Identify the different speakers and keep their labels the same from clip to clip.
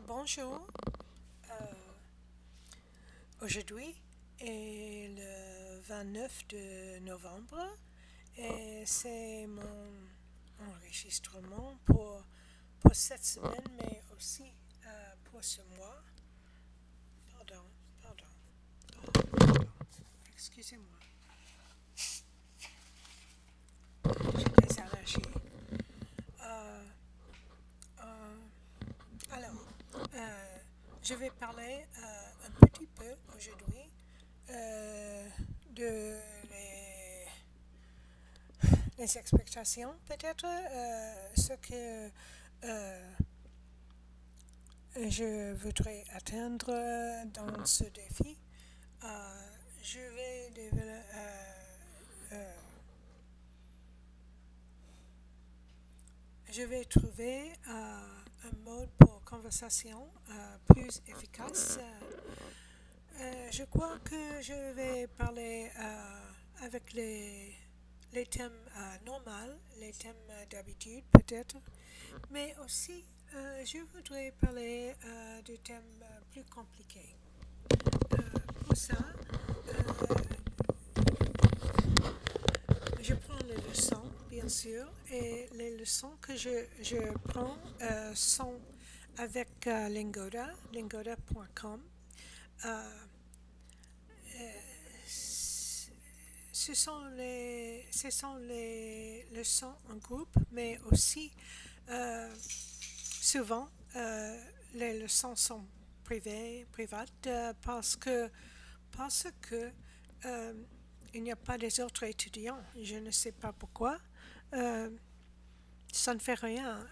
Speaker 1: Bonjour. Aujourd'hui est le 29 de novembre et c'est mon enregistrement pour cette semaine, mais aussi pour ce mois. Pardon, pardon. Excusez-moi. J'ai des allergies. Alors, je vais parler un petit peu aujourd'hui de les expectations, peut-être ce que je voudrais atteindre dans ce défi. Je vais je vais trouver un mode pour conversation plus efficace. Je crois que je vais parler avec les thèmes normaux, les thèmes d'habitude peut-être, mais aussi je voudrais parler de thèmes plus compliqués. Pour ça, je prends les leçons, bien sûr, et les leçons que je prends sont avec lingoda.com. Ce sont les leçons en groupe, mais aussi souvent les leçons sont privates parce que il n'y a pas des autres étudiants. Je ne sais pas pourquoi. Ça ne fait rien.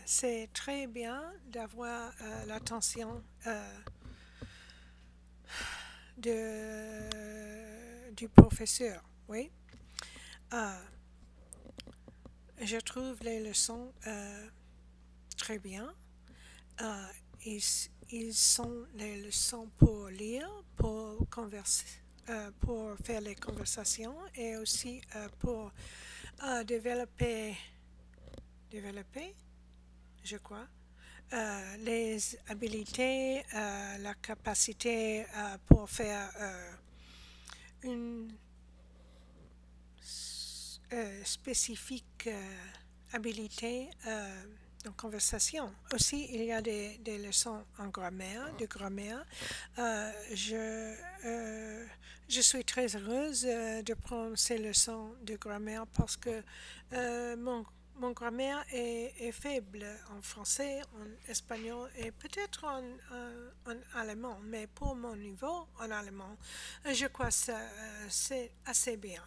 Speaker 1: C'est très bien d'avoir l'attention du professeur. Oui. Je trouve les leçons très bien. Ils sont les leçons pour lire, pour converser, pour faire les conversations et aussi pour développer, je crois, les habilités, la capacité pour faire une spécifique habilité en conversation. Aussi, il y a des leçons en grammaire, de grammaire. Je suis très heureuse de prendre ces leçons de grammaire parce que mon grammaire est faible en français, en espagnol et peut-être en allemand, mais pour mon niveau en allemand, je crois que c'est assez bien.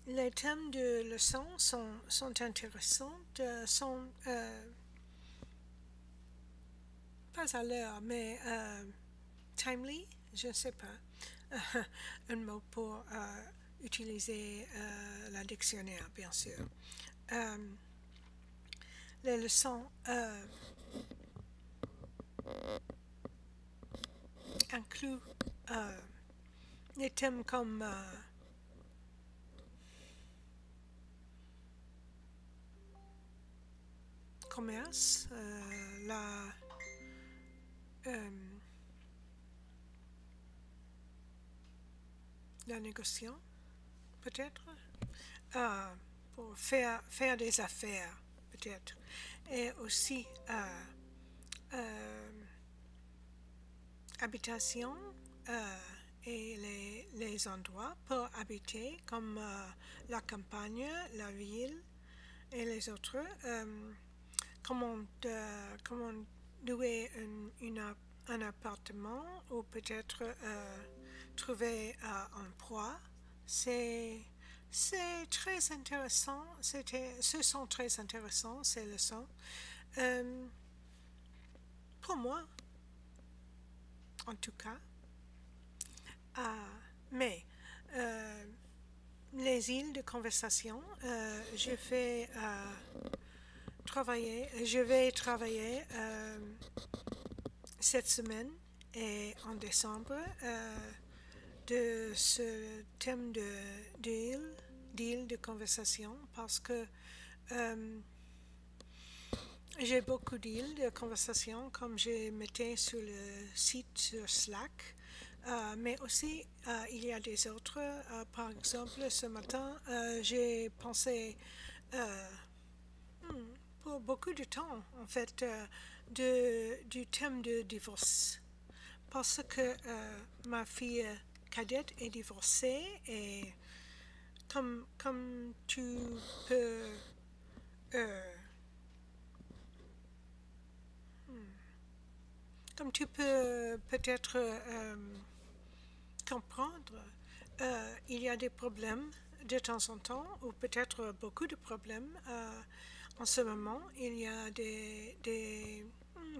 Speaker 1: Les thèmes de leçon sont intéressants, sont pas à l'heure, mais timely, je ne sais pas, un mot pour utiliser le dictionnaire, bien sûr. Les leçons incluent des thèmes comme commerce, la négociation, peut-être, pour faire des affaires, peut-être, et aussi habitation et les endroits pour habiter, comme la campagne, la ville et les autres. Comment louer un appartement ou peut-être trouver un proie. C'est très intéressant. Ce sont très intéressants, ces leçons. Pour moi, en tout cas. Mais les îles de conversation, je vais travailler cette semaine et en décembre de ce thème deal de conversation parce que j'ai beaucoup d'îles de conversation comme je mettais sur le site sur Slack. Mais aussi, il y a des autres. Par exemple, ce matin, j'ai pensé pour beaucoup de temps, en fait, du thème de divorce. Parce que ma fille cadette est divorcée et comme tu peux euh, comme tu peux peut-être comprendre, il y a des problèmes de temps en temps, ou peut-être beaucoup de problèmes. En ce moment, il y a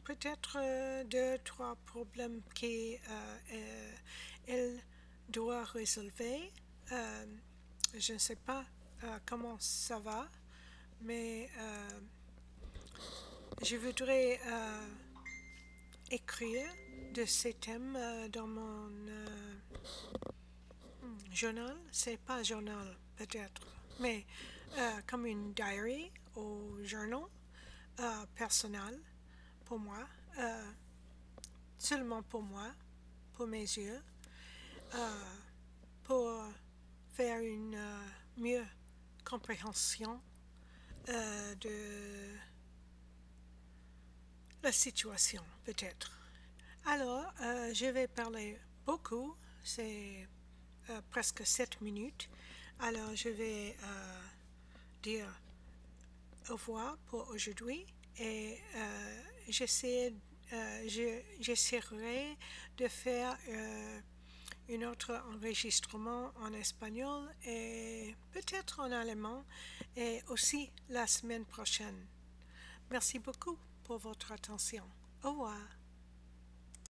Speaker 1: peut-être deux, trois problèmes qu'elle doit résolver. Euh, je ne sais pas comment ça va, mais je voudrais écrire de ces thèmes dans mon journal. C'est pas journal peut-être, mais comme une diary ou journal personnel pour moi, seulement pour moi, pour mes yeux, pour faire une mieux compréhension de la situation peut-être. Alors, je vais parler beaucoup, c'est presque 7 minutes. Alors, je vais dire au revoir pour aujourd'hui et j'essaierai de faire un autre enregistrement en espagnol et peut-être en allemand et aussi la semaine prochaine. Merci beaucoup pour votre attention. Au revoir.